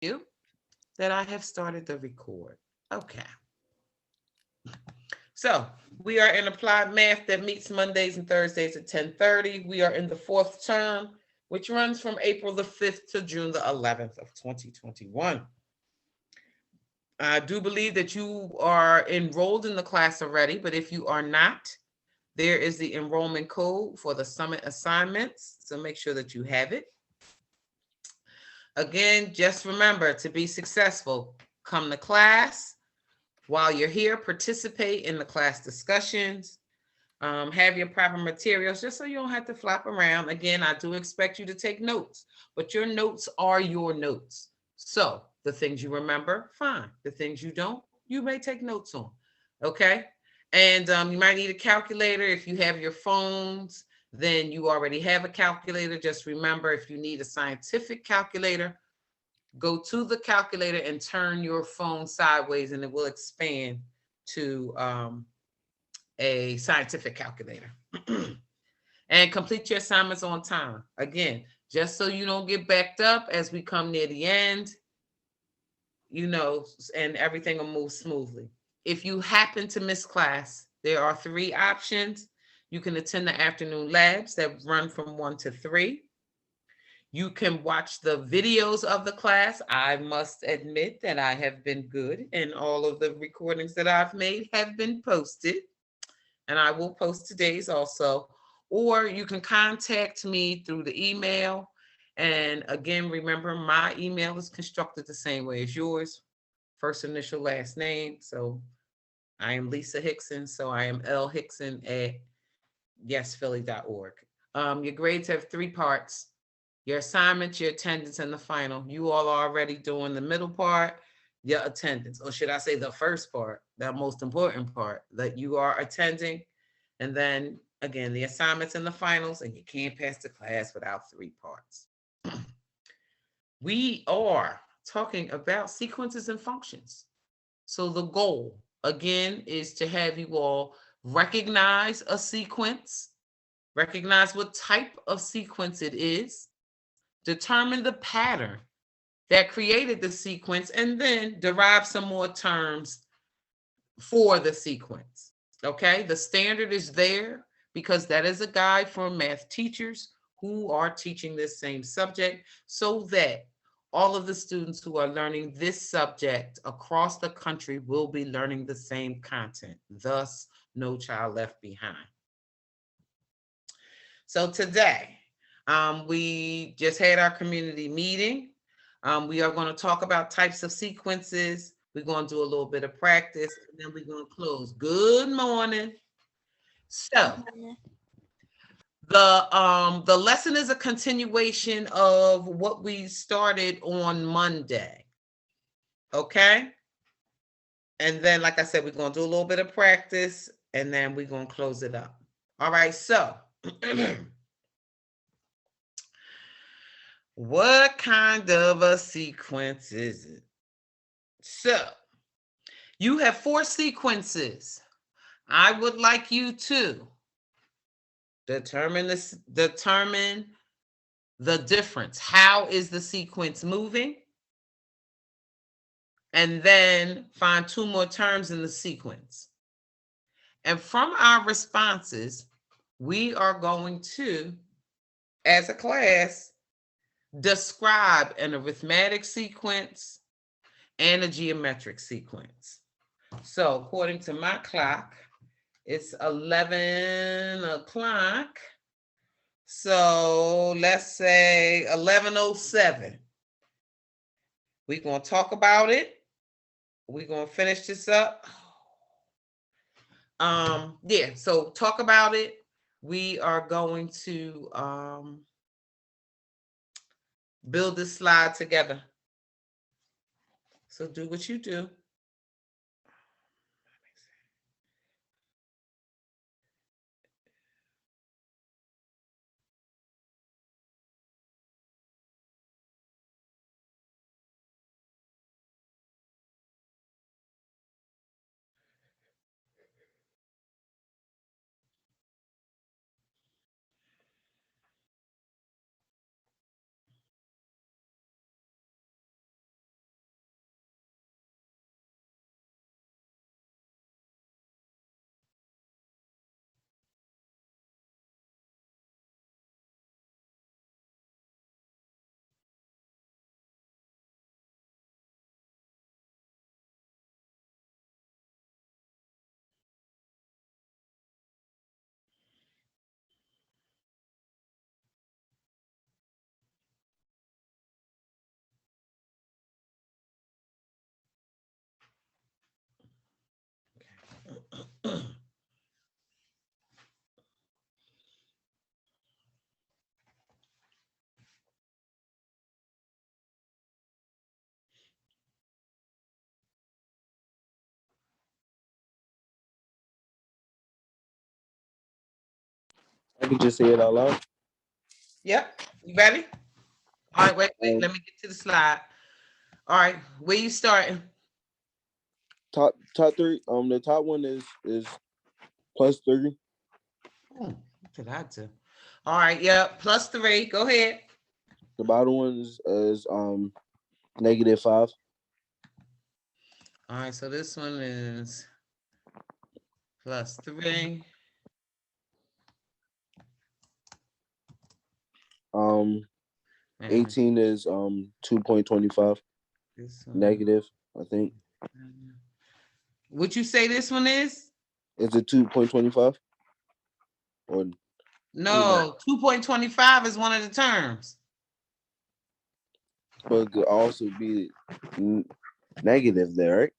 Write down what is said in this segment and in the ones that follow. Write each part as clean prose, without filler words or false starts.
you that I have started the record. Okay. So we are in applied math that meets Mondays and Thursdays at 10:30. We are in the fourth term, which runs from April the 5th to June the 11th of 2021. I do believe that you are enrolled in the class already, but if you are not, there is the enrollment code for the summit assignments. So make sure that you have it. Again, just remember to be successful, come to class. While you're here, participate in the class discussions. Have your proper materials just so you don't have to flop around. Again, I do expect you to take notes, but your notes are your notes. So the things you remember, fine. The things you don't, you may take notes on. Okay. And you might need a calculator. If you have your phones, then you already have a calculator. Just remember, if you need a scientific calculator, go to the calculator and turn your phone sideways, and it will expand to a scientific calculator. And complete your assignments on time. Again, just so you don't get backed up as we come near the end, and everything will move smoothly. If you happen to miss class, there are three options. You can attend the afternoon labs that run from 1 to 3. You can watch the videos of the class. I must admit that I have been good, and all of the recordings that I've made have been posted, and I will post today's also. Or you can contact me through the email. And again, remember, my email is constructed the same way as yours, first initial, last name. So I am Lisa Hickson. So I am L Hickson at yesphilly.org. Your grades have three parts: your assignments, your attendance, and the final. You all are already doing the middle part, your attendance, or should I say the first part, the most important part, that you are attending. And then again, the assignments and the finals, and you can't pass the class without three parts. We are talking about sequences and functions. So the goal, again, is to have you all recognize a sequence, recognize what type of sequence it is, determine the pattern that created the sequence, and then derive some more terms for the sequence. Okay, the standard is there because that is a guide for math teachers who are teaching this same subject, so that all of the students who are learning this subject across the country will be learning the same content, thus no child left behind. So today, we just had our community meeting. We are going to talk about types of sequences. We're going to do a little bit of practice, and then we're going to close. Good morning. So the lesson is a continuation of what we started on Monday. Okay? And then, like I said, we're going to do a little bit of practice, and then we're going to close it up. All right, so what kind of a sequence is it? So you have four sequences. I would like you to determine the difference. How is the sequence moving? And then find two more terms in the sequence. And from our responses, we are going to, as a class, describe an arithmetic sequence and a geometric sequence. So according to my clock, it's 11 o'clock. So let's say 11:07. We're going to talk about it. We're going to finish this up. Yeah, so talk about it. We are going to build this slide together. So do what you do. I can just say it out loud. Yep. You ready? All right, wait. Let me get to the slide. All right, where you starting? Top three. The top one is plus 3. What did I do? All right, yeah, plus 3. Go ahead. The bottom one is -5. All right, so this one is plus 3. 18 is 2.25 negative, I think. Would you say this one is? Is it 2.25? Or No, 2.25 is one of the terms. but it could also be negative there, right?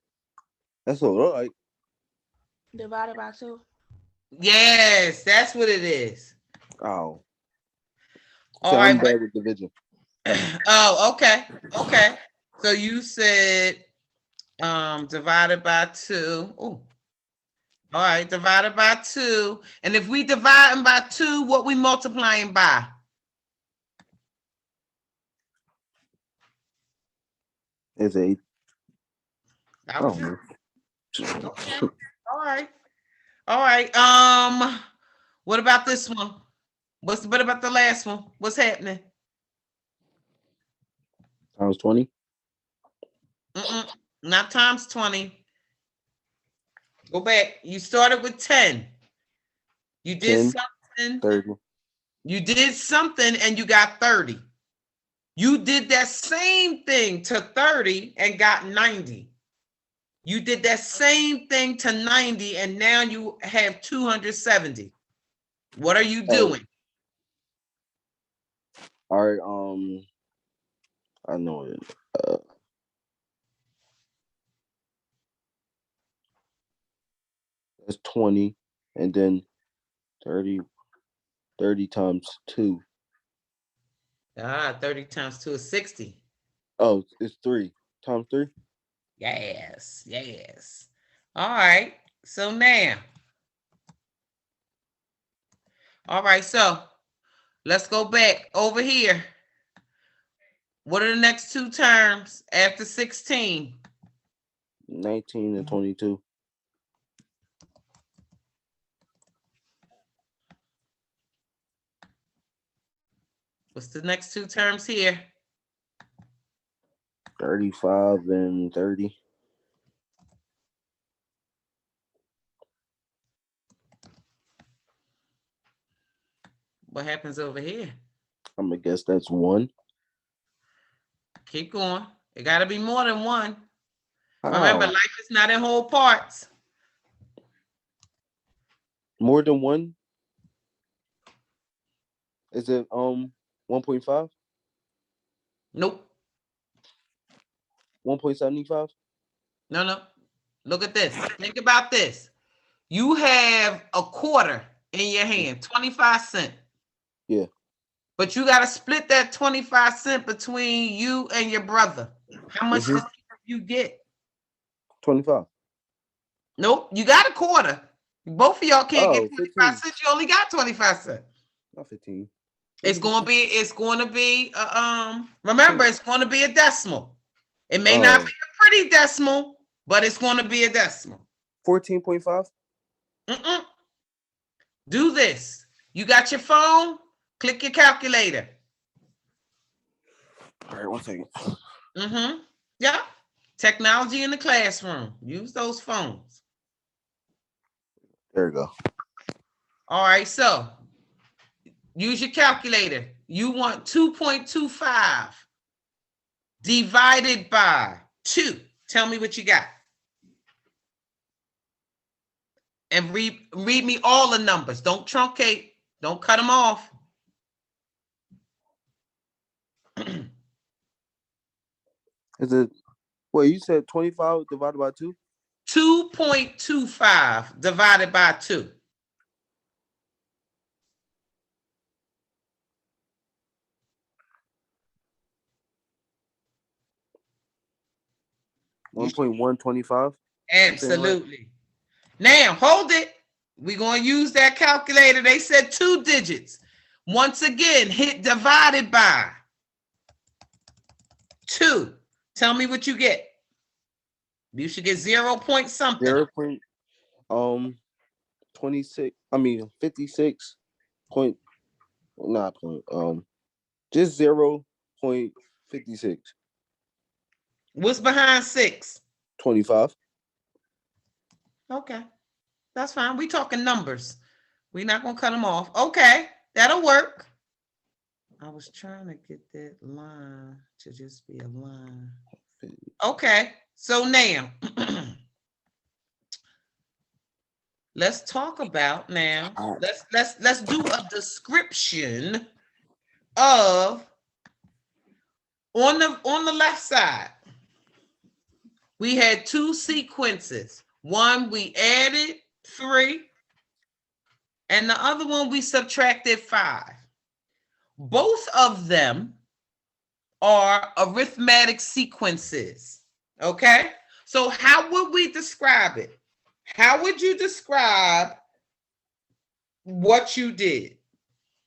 That's what it look like. Divided by 2. Yes, that's what it is. Oh. All So right. I'm bad with division. Oh, okay. Okay. So you said divided by 2. Oh. All right, divided by 2. And if we divide by 2, what we multiplying by? Is a That was it. know. Okay. All right. All right. What about this one? What about the last one? What's happening? Times 20. Not times 20. Go back. You started with 10. You did 10, something. 30. You did something and you got 30. You did that same thing to 30 and got 90. You did that same thing to 90 and now you have 270. What are you doing? All right. I know it. That's 20, and then 30 times 2. 30 times 2 is 60. Oh, it's 3 times 3. Yes, yes. All right. So now, all right. So let's go back over here. What are the next 2 terms after 16? 19 and 22. What's the next 2 terms here? 35 and 30. What happens over here? I'm gonna guess that's 1. Keep going. It got to be more than 1. How? Remember, life is not in whole parts. More than 1? Is it 1.5? Nope. 1.75? No. Look at this. Think about this. You have a quarter in your hand, 25 cents. Yeah. But you got to split that 25 cents between you and your brother. How much did you get? 25. Nope. You got a quarter. Both of y'all can't get 25 15. cents. You only got 25 cents. Not 15. It's going to be remember, it's going to be a decimal. It may not be a pretty decimal, but it's going to be a decimal. 14.5? Do this. You got your phone? Click your calculator. All right, 1 second. Yeah. Technology in the classroom. Use those phones. There we go. All right, so use your calculator. You want 2.25 divided by 2. Tell me what you got. And read me all the numbers. Don't truncate. Don't cut them off. Is it, wait, you said 25 divided by 2? 2.25 divided by 2. $1.125? Absolutely. Now, hold it. We're going to use that calculator. They said 2 digits. Once again, hit divided by 2. Tell me what you get. You should get 0 point something. 26. I mean 56 point. Not point. Just 0.56. What's behind 6? 25. Okay, that's fine. We talking numbers. We're not gonna cut them off. Okay, that'll work. I was trying to get that line to just be a line. Okay, so now let's talk about now. Let's do a description of on the left side. We had 2 sequences. One we added 3, and the other one we subtracted 5. Both of them are arithmetic sequences. Okay, so how would we describe it? How would you describe what you did?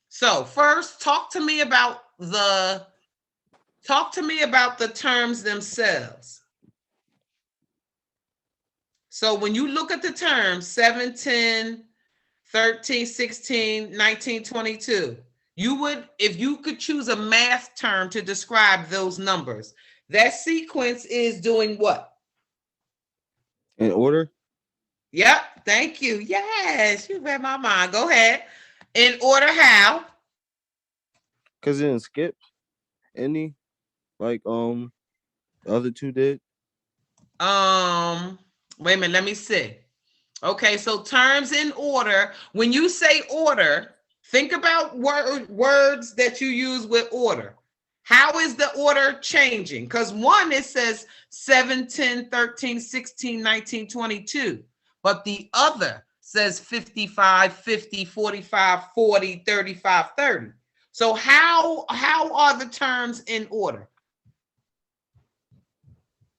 So first, talk to me about the terms themselves. So when you look at the terms 7, 10, 13, 16, 19, 22, you would, if you could choose a math term to describe those numbers, that sequence is doing what? In order? Yep, thank you. Yes, you read my mind. Go ahead. In order how? Because it didn't skip any, like the other 2 did. Wait a minute, let me see. Okay, so terms in order. When you say order, think about words that you use with order. How is the order changing? Because one, it says 7, 10, 13, 16, 19, 22. But the other says 55, 50, 45, 40, 35, 30. So how are the terms in order?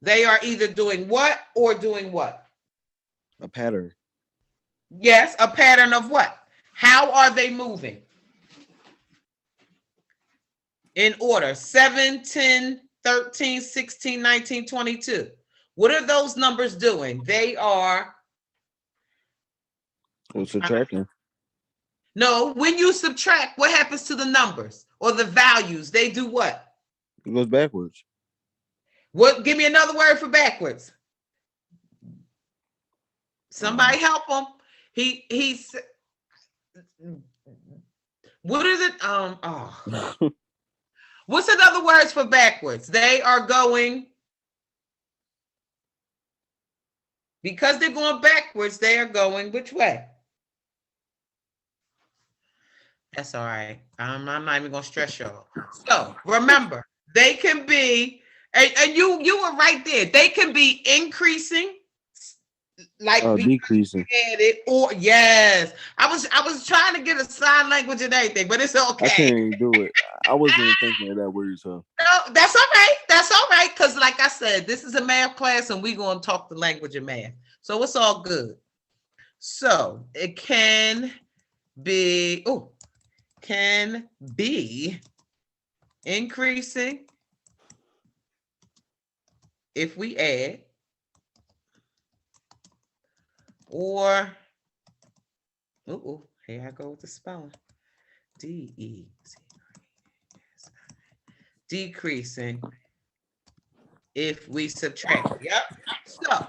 They are either doing what or doing what? A pattern. Yes, a pattern of what? How are they moving? In order, 7, 10, 13, 16, 19, 22. What are those numbers doing? They are... Subtracting. No, when you subtract, what happens to the numbers or the values? They do what? It goes backwards. What? Give me another word for backwards. Somebody help him. He's. What is it? What's another words for backwards? They are going. Because they're going backwards, they are going which way? That's all right. I'm not even gonna stress y'all. So remember, they can be, and you were right there. They can be increasing, like decreasing. Added, or yes. I was trying to get a sign language and everything, but it's okay. I can't even do it. I wasn't even thinking of that word, so. No, that's all right. That's all right. Because like I said, this is a math class and we're going to talk the language of math. So it's all good. So it can be increasing if we add, or here I go with the spelling. Decreasing if we subtract. Yep. So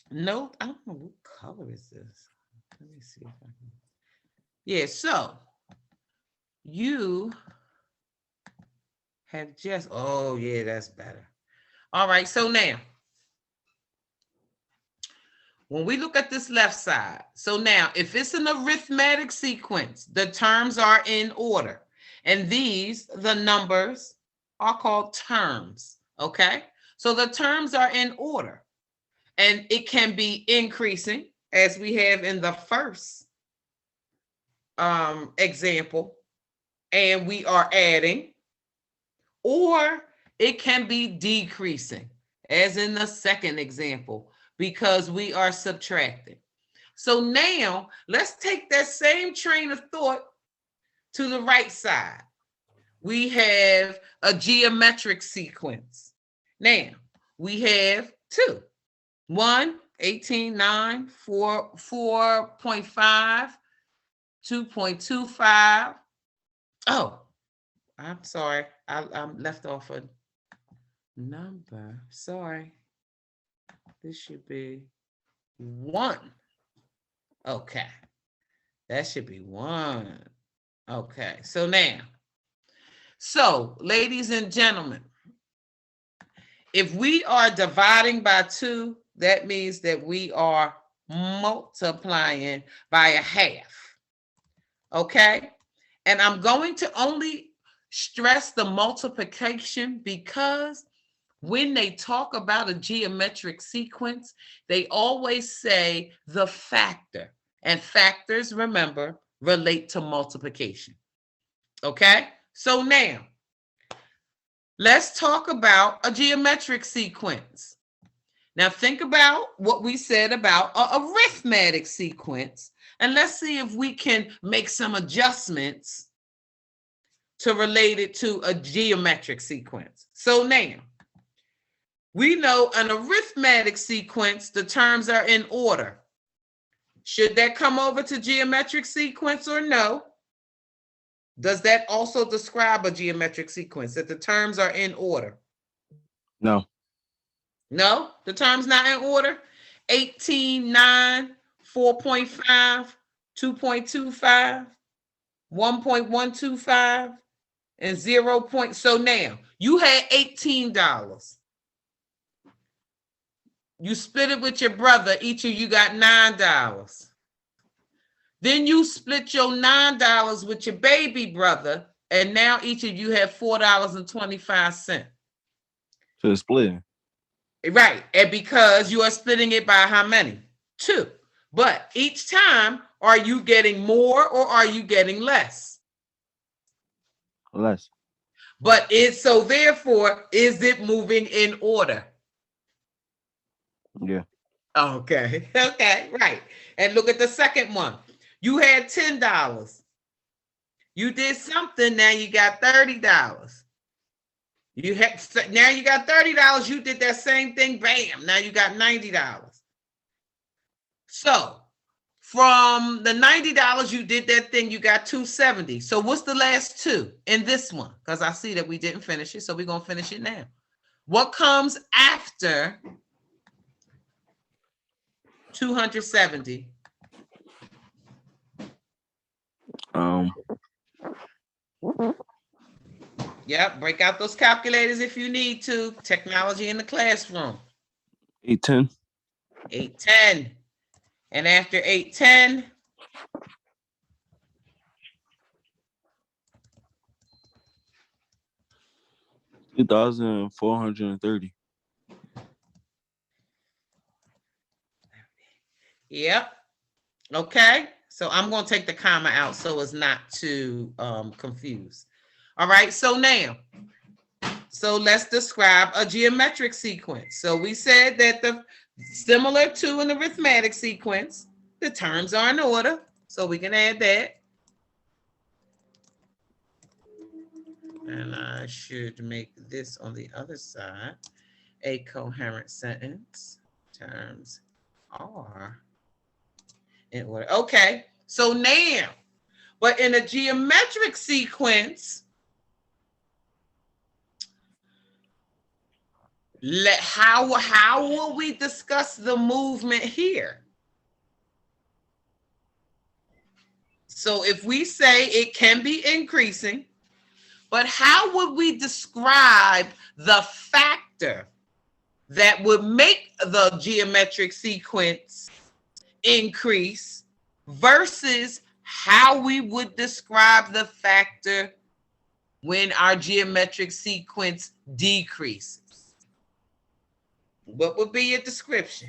no, I don't know what color is this. Let me see if I can. Yeah, so you have just, oh yeah, that's better. All right, so now when we look at this left side, so now if it's an arithmetic sequence, the terms are in order. And these, the numbers, are called terms, okay? So the terms are in order. And it can be increasing, as we have in the first example, and we are adding, or it can be decreasing, as in the second example, because we are subtracting. So now let's take that same train of thought to the right side. We have a geometric sequence. Now we have 2. 1, 18, 9, 4, 4.5, 2.25. Oh, I'm sorry. I'm left off a number. Sorry. This should be 1. Okay. That should be 1. Okay. So now, ladies and gentlemen, if we are dividing by 2, that means that we are multiplying by a half. Okay? And I'm going to only stress the multiplication because when they talk about a geometric sequence, they always say the factor. And factors, remember, relate to multiplication. Okay? So now, let's talk about a geometric sequence. Now think about what we said about an arithmetic sequence, and let's see if we can make some adjustments to relate it to a geometric sequence. So now, we know an arithmetic sequence, the terms are in order. Should that come over to geometric sequence or no? Does that also describe a geometric sequence, that the terms are in order? No. No, the terms not in order. 18, 9, 4.5, 2.25, 1.125, and 0. So now you had $18. You split it with your brother. Each of you got $9. Then you split your $9 with your baby brother, and now each of you have $4.25. So it's splitting. Right. And because you are splitting it by how many? 2. But each time, are you getting more or are you getting less? Less. But therefore, is it moving in order? Yeah. Okay. Okay. Right. And look at the second one. You had $10. You did something. Now you got $30. Now you got $30. You did that same thing. Bam. Now you got $90. So from the $90 you did that thing, you got $270. So what's the last 2 in this one? Because I see that we didn't finish it, so we're gonna finish it now. What comes after 270? Yep, break out those calculators if you need to. Technology in the classroom. 810. 810. And after 810, $2,430. yep. Okay. So I'm going to take the comma out so as not to confuse. All right. So now, let's describe a geometric sequence. So we said that similar to an arithmetic sequence, the terms are in order. So we can add that. And I should make this on the other side a coherent sentence. Terms are in order. Okay, so now, but in a geometric sequence, how will we discuss the movement here? So if we say it can be increasing, but how would we describe the factor that would make the geometric sequence increase versus how we would describe the factor when our geometric sequence decreases? What would be your description?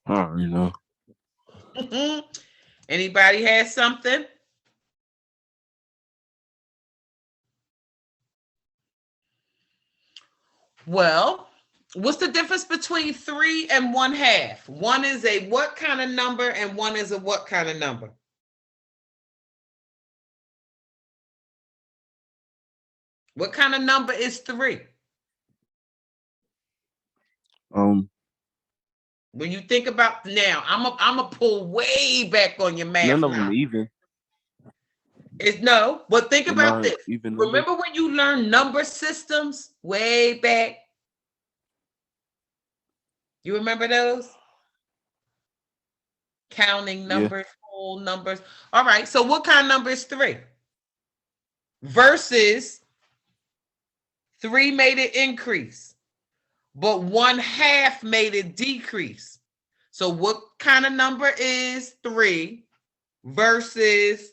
I don't really know. Anybody has something? Well, what's the difference between 3 and 1/2? One is a what kind of number and one is a what kind of number? What kind of number is 3? When you think about now, I'm a pull way back on your math. None of now. them even. It's no, but think They're about not this. even numbers. Remember when you learned number systems way back? You remember those? Counting numbers, whole numbers. All right, so what kind of number is 3? Versus 3 made it increase, but 1/2 made it decrease. So what kind of number is 3 versus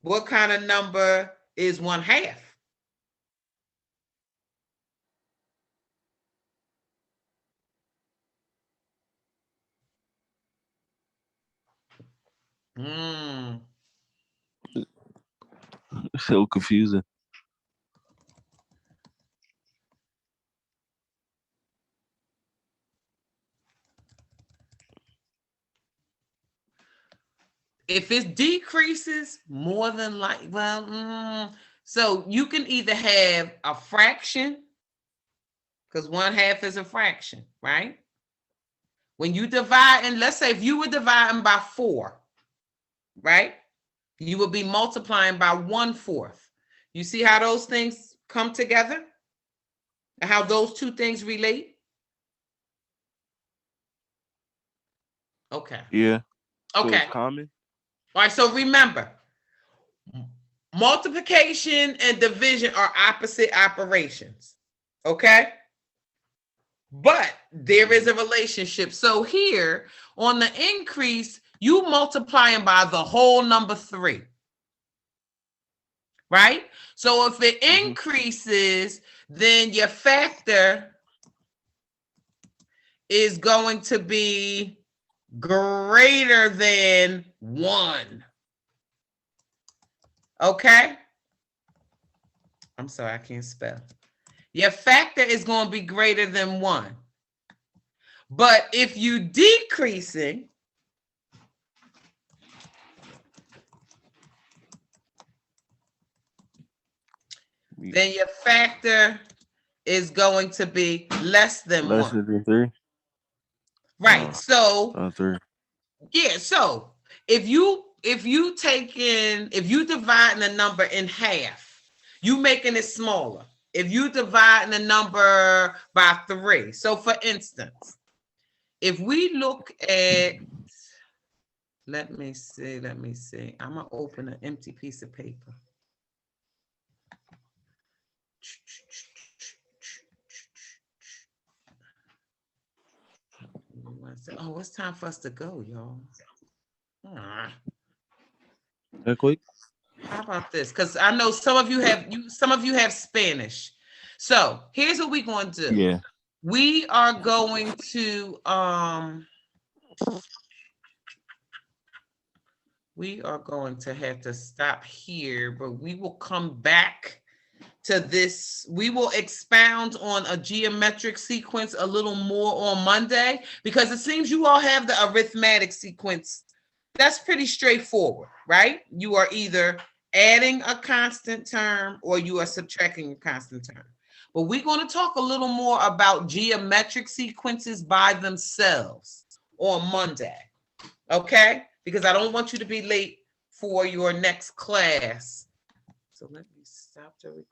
what kind of number is 1/2? So confusing. If it decreases, more than like, so you can either have a fraction, because 1/2 is a fraction, right? When you divide, and let's say if you were dividing by 4, right? You would be multiplying by 1/4. You see how those things come together? And how those two things relate? Okay. Yeah. So Okay. it's common. All right, so remember, multiplication and division are opposite operations, okay? But there is a relationship. So here, on the increase, you multiplying by the whole number 3, right? So if it increases, then your factor is going to be greater than 1. Okay? I'm sorry, I can't spell. Your factor is going to be greater than 1. But if you decreasing, then your factor is going to be less than 1. Less than 3. Right. So 3. yeah, so if you dividing a number in half, you making it smaller. If you dividing a number by 3. So for instance, if we look at, let me see. I'm gonna open an empty piece of paper. Oh, it's time for us to go, y'all. That quick? How about this? Because I know some of you have Spanish. So here's what we're going to do. Yeah. We are going to have to stop here, but we will come back to this. We will expound on a geometric sequence a little more on Monday, because it seems you all have the arithmetic sequence. That's pretty straightforward, right? You are either adding a constant term or you are subtracting a constant term. But we're going to talk a little more about geometric sequences by themselves on Monday, okay? Because I don't want you to be late for your next class. So let me stop the recording.